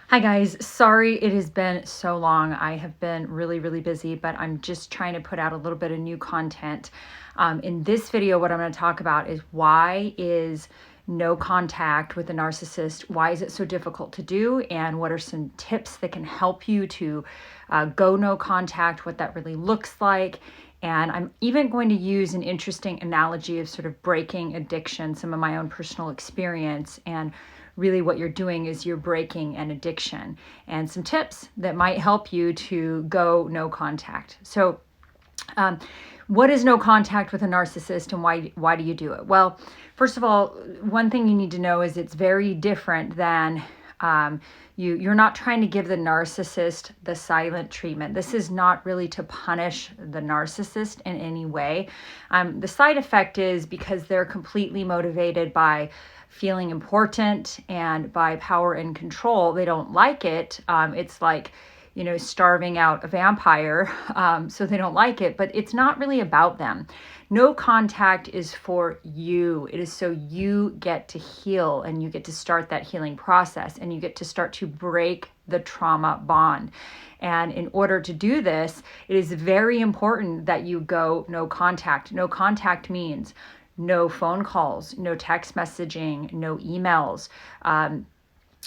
Hi guys, sorry it has been so long. I have been really busy, but I'm just trying to put out a little bit of new content. In this video, what I'm going to talk about is why is no contact with a narcissist, why is it so difficult to do, and what are some tips that can help you to go no contact, what that really looks like. And I'm even going to use an interesting analogy of sort of breaking addiction, some of my own personal experience, and really what you're doing is you're breaking an addiction, and some tips that might help you to go no contact. So what is no contact with a narcissist, and why do you do it? Well, first of all, one thing you need to know is it's very different than you're not trying to give the narcissist the silent treatment. This is not really to punish the narcissist in any way. The side effect is because they're completely motivated by feeling important and by power and control. They don't like it. It's like, starving out a vampire. So they don't like it, but it's not really about them. No contact is for you. It is so you get to heal, and you get to start that healing process, and you get to start to break the trauma bond. And in order to do this, it is very important that you go no contact. No contact means no phone calls, no text messaging, no emails.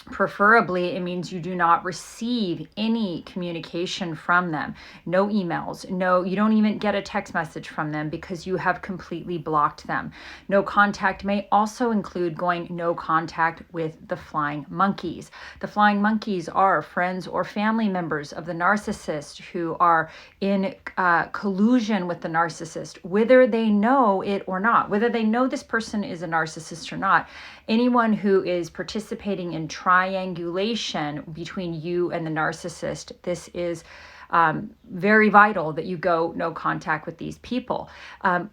Preferably, it means you do not receive any communication from them. No emails. No, you don't even get a text message from them because you have completely blocked them. No contact may also include going no contact with the flying monkeys. The flying monkeys are friends or family members of the narcissist who are in collusion with the narcissist, whether they know it or not, whether they know this person is a narcissist or not. Anyone who is participating in triangulation between you and the narcissist, this is very vital that you go no contact with these people.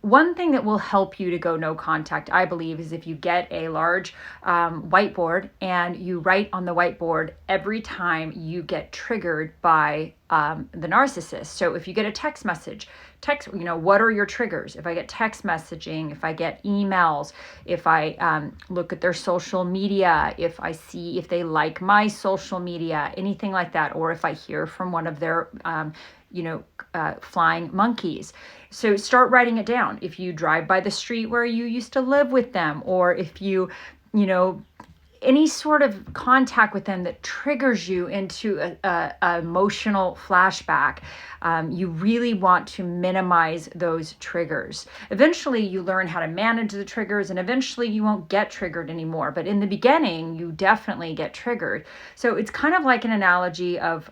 One thing that will help you to go no contact, I believe, is if you get a large whiteboard and you write on the whiteboard every time you get triggered by the narcissist. So if you get a text message, what are your triggers? If I get text messaging, if I get emails, if I look at their social media, if I see if they like my social media, anything like that, or if I hear from one of their flying monkeys. So start writing it down. If you drive by the street where you used to live with them, or if you any sort of contact with them that triggers you into a emotional flashback, you really want to minimize those triggers. Eventually, you learn how to manage the triggers, and eventually you won't get triggered anymore. But in the beginning, you definitely get triggered. So it's kind of like an analogy of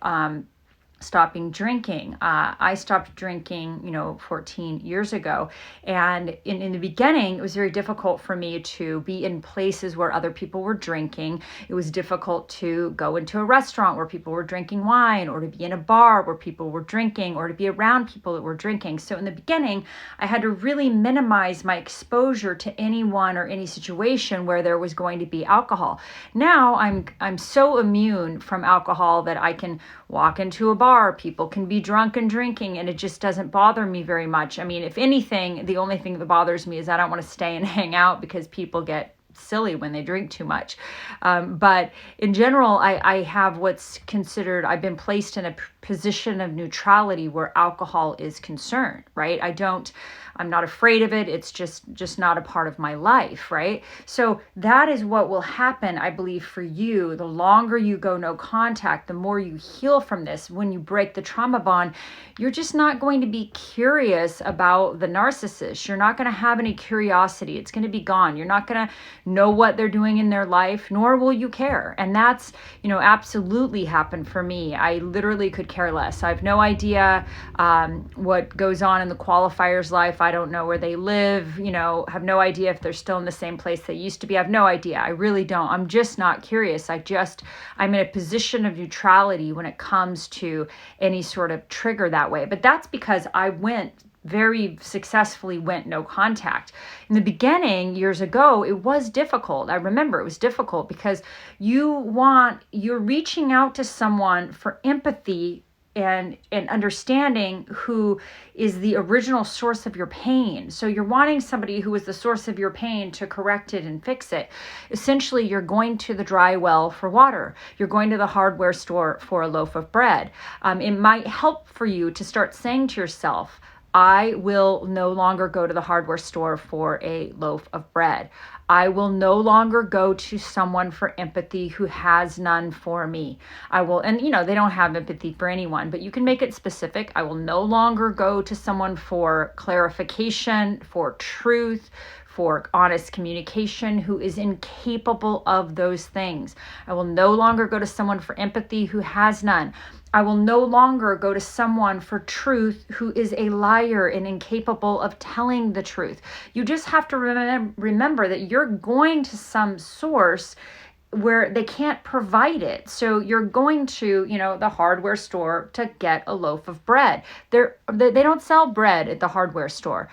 stopping drinking. I stopped drinking, 14 years ago. And in the beginning, it was very difficult for me to be in places where other people were drinking. It was difficult to go into a restaurant where people were drinking wine, or to be in a bar where people were drinking, or to be around people that were drinking. So in the beginning, I had to really minimize my exposure to anyone or any situation where there was going to be alcohol. Now I'm so immune from alcohol that I can walk into a bar, people can be drunk and drinking, and it just doesn't bother me very much. I mean, if anything, the only thing that bothers me is I don't want to stay and hang out because people get silly when they drink too much. But in general, I have what's considered, I've been placed in a position of neutrality where alcohol is concerned, right? I'm not afraid of it. It's just not a part of my life, right? So that is what will happen, I believe, for you. The longer you go no contact, the more you heal from this. When you break the trauma bond, you're just not going to be curious about the narcissist. You're not going to have any curiosity. It's going to be gone. You're not going to know what they're doing in their life, nor will you care. And that's, absolutely happened for me. I literally could care less. I have no idea what goes on in the qualifier's life. I don't know where they live, have no idea if they're still in the same place they used to be. I have no idea. I really don't. I'm just not curious. I'm in a position of neutrality when it comes to any sort of trigger that way. But that's because I very successfully went no contact. In the beginning, years ago, it was difficult. I remember it was difficult because you're reaching out to someone for empathy and understanding who is the original source of your pain. So you're wanting somebody who is the source of your pain to correct it and fix it. Essentially, you're going to the dry well for water. You're going to the hardware store for a loaf of bread. It might help for you to start saying to yourself, I will no longer go to the hardware store for a loaf of bread. I will no longer go to someone for empathy who has none for me. I will, and they don't have empathy for anyone, but you can make it specific. I will no longer go to someone for clarification, for truth, for honest communication, who is incapable of those things. I will no longer go to someone for empathy who has none. I will no longer go to someone for truth who is a liar and incapable of telling the truth. You just have to remember that you're going to some source where they can't provide it. So you're going to, the hardware store to get a loaf of bread. They don't sell bread at the hardware store.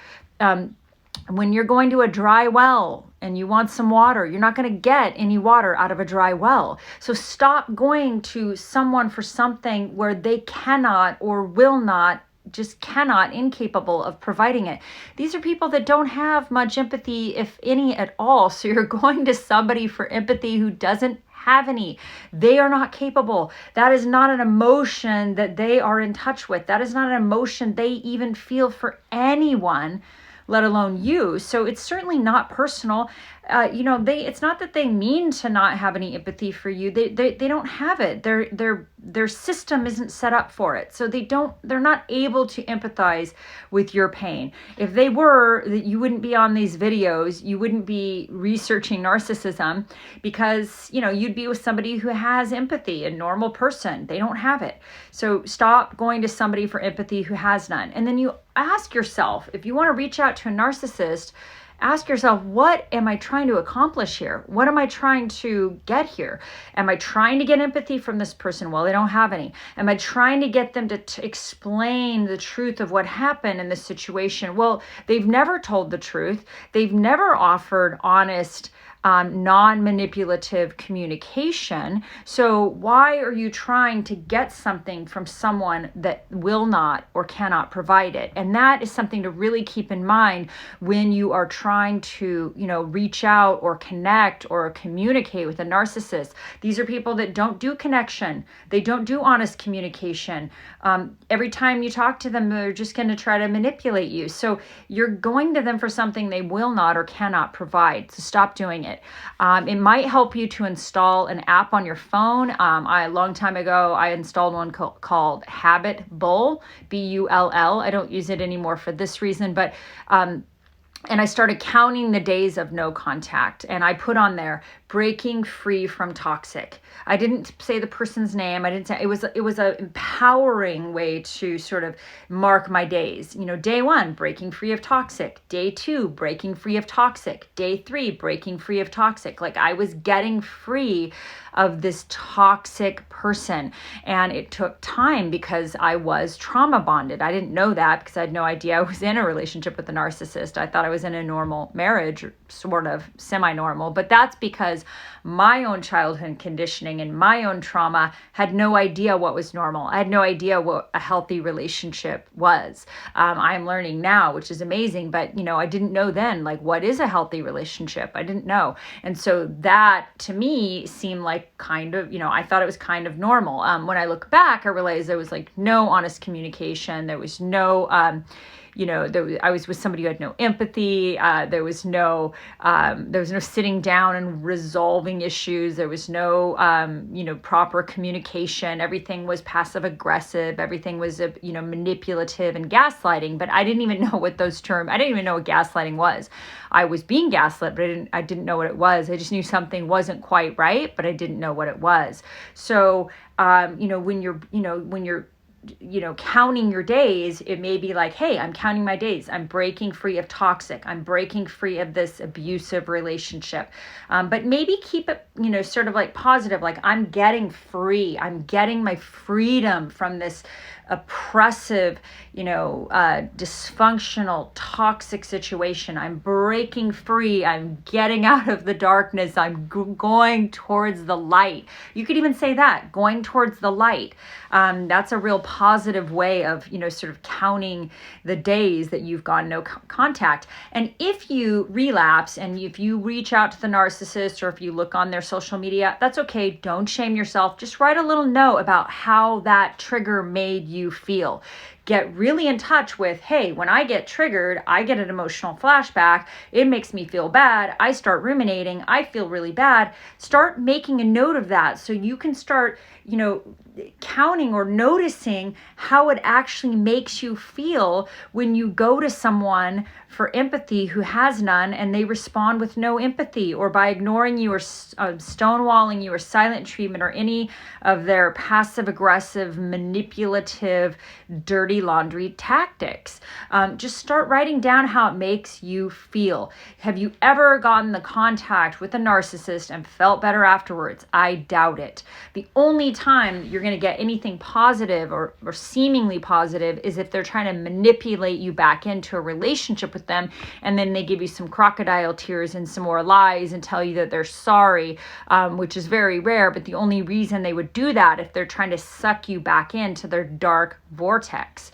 When you're going to a dry well and you want some water, you're not going to get any water out of a dry well. So stop going to someone for something where they cannot or will not, just cannot, incapable of providing it. These are people that don't have much empathy, if any at all. So you're going to somebody for empathy who doesn't have any. They are not capable. That is not an emotion that they are in touch with. That is not an emotion they even feel for anyone, let alone you. So it's certainly not personal. It's not that they mean to not have any empathy for you. They don't have it. Their system isn't set up for it. So they're not able to empathize with your pain. If they were, you wouldn't be on these videos. You wouldn't be researching narcissism, because, you'd be with somebody who has empathy, a normal person. They don't have it. So stop going to somebody for empathy who has none. And then you ask yourself, if you want to reach out to a narcissist, ask yourself, what am I trying to accomplish here? What am I trying to get here? Am I trying to get empathy from this person? Well, they don't have any. Am I trying to get them to explain the truth of what happened in this situation? Well, they've never told the truth. They've never offered honest, non-manipulative communication. So why are you trying to get something from someone that will not or cannot provide it? And that is something to really keep in mind when you are trying to, reach out or connect or communicate with a narcissist. These are people that don't do connection. They don't do honest communication. Every time you talk to them, they're just going to try to manipulate you. So you're going to them for something they will not or cannot provide. So stop doing it. It might help you to install an app on your phone. A long time ago, I installed one called Habit Bull, Bull. I don't use it anymore for this reason, but and I started counting the days of no contact, and I put on there breaking free from toxic. I didn't say the person's name. I didn't say, it was a empowering way to sort of mark my days. Day 1, breaking free of toxic. Day 2, breaking free of toxic. Day 3, breaking free of toxic. Like, I was getting free of this toxic person. And it took time because I was trauma bonded. I didn't know that because I had no idea I was in a relationship with a narcissist. I thought I was in a normal marriage, sort of semi-normal, but that's because my own childhood conditioning and my own trauma had no idea what was normal. I had no idea what a healthy relationship was. I'm learning now, which is amazing, but I didn't know then, like, what is a healthy relationship? I didn't know. And so that to me seemed like kind of, I thought it was kind of normal. When I look back, I realized there was like no honest communication. There was no, I was with somebody who had no empathy. There was no sitting down and resolving issues. There was no, proper communication. Everything was passive aggressive. Everything was, manipulative and gaslighting. But I didn't even know what those terms. I didn't even know what gaslighting was. I was being gaslit, but I didn't know what it was. I just knew something wasn't quite right, but I didn't know what it was. So, when you're counting your days, it may be like, hey, I'm counting my days. I'm breaking free of toxic. I'm breaking free of this abusive relationship. But maybe keep it, sort of like positive, like I'm getting free. I'm getting my freedom from this oppressive, dysfunctional, toxic situation. I'm breaking free. I'm getting out of the darkness. I'm going towards the light. You could even say that, going towards the light. That's a real positive way of, sort of counting the days that you've gone no contact. And if you relapse and if you reach out to the narcissist, or if you look on their social media, that's okay. Don't shame yourself. Just write a little note about how that trigger made you feel. Get really in touch with, hey, when I get triggered, I get an emotional flashback. It makes me feel bad. I start ruminating. I feel really bad. Start making a note of that so you can start, counting or noticing how it actually makes you feel when you go to someone for empathy who has none and they respond with no empathy, or by ignoring you, or stonewalling you, or silent treatment, or any of their passive aggressive, manipulative, dirty laundry tactics. Just start writing down how it makes you feel. Have you ever gotten the contact with a narcissist and felt better afterwards? I doubt it. The only time you're going to get anything positive or seemingly positive is if they're trying to manipulate you back into a relationship with them, and then they give you some crocodile tears and some more lies and tell you that they're sorry, which is very rare, but the only reason they would do that if they're trying to suck you back into their dark vortex.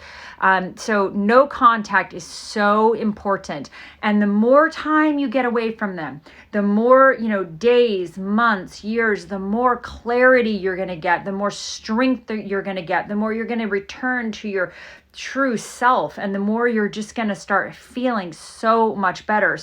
So no contact is so important. And the more time you get away from them, the more, days, months, years, the more clarity you're going to get, the more strength that you're going to get, the more you're going to return to your true self, and the more you're just going to start feeling so much better.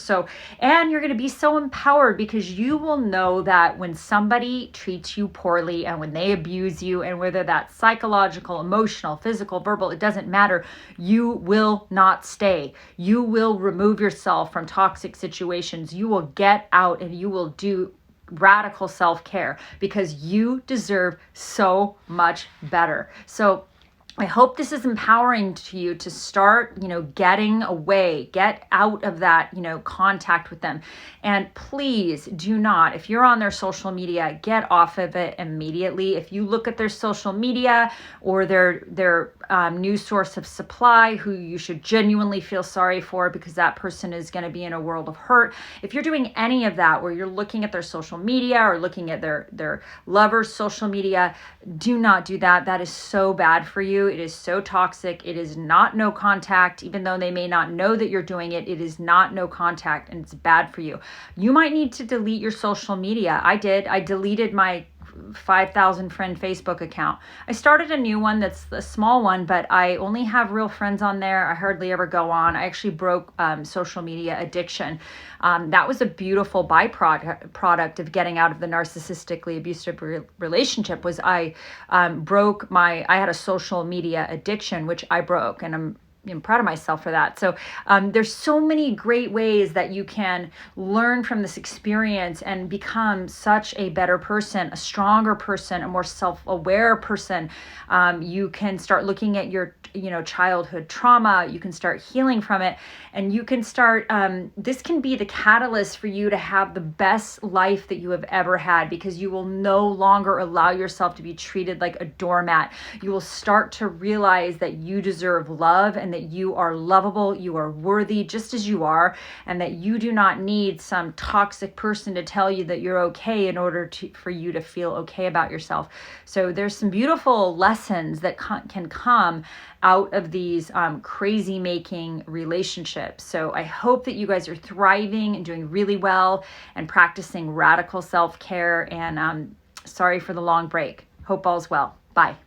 And you're going to be so empowered, because you will know that when somebody treats you poorly and when they abuse you, and whether that's psychological, emotional, physical, verbal, it doesn't matter, you will not stay. You will remove yourself from toxic situations. You will get out and you will do radical self-care, because you deserve so much better. So I hope this is empowering to you to start, getting away, get out of that, contact with them. And please do not, if you're on their social media, get off of it immediately. If you look at their social media or their news source of supply, who you should genuinely feel sorry for, because that person is going to be in a world of hurt. If you're doing any of that, where you're looking at their social media or looking at their lover's social media, do not do that. That is so bad for you. It is so toxic. It is not no contact. Even though they may not know that you're doing it, it is not no contact, and it's bad for you. You might need to delete your social media. I did. I deleted my 5,000 friend Facebook account. I started a new one that's a small one, but I only have real friends on there. I hardly ever go on. I actually broke social media addiction. That was a beautiful byproduct of getting out of the narcissistically abusive relationship. Was I had a social media addiction, which I broke, and I'm proud of myself for that. So there's so many great ways that you can learn from this experience and become such a better person, a stronger person, a more self-aware person. You can start looking at your childhood trauma. You can start healing from it, and you can start, this can be the catalyst for you to have the best life that you have ever had, because you will no longer allow yourself to be treated like a doormat. You will start to realize that you deserve love, and that you are lovable, you are worthy just as you are, and that you do not need some toxic person to tell you that you're okay in order for you to feel okay about yourself. So there's some beautiful lessons that can come out of these crazy making relationships. So I hope that you guys are thriving and doing really well and practicing radical self-care. And sorry for the long break. Hope all's well. Bye.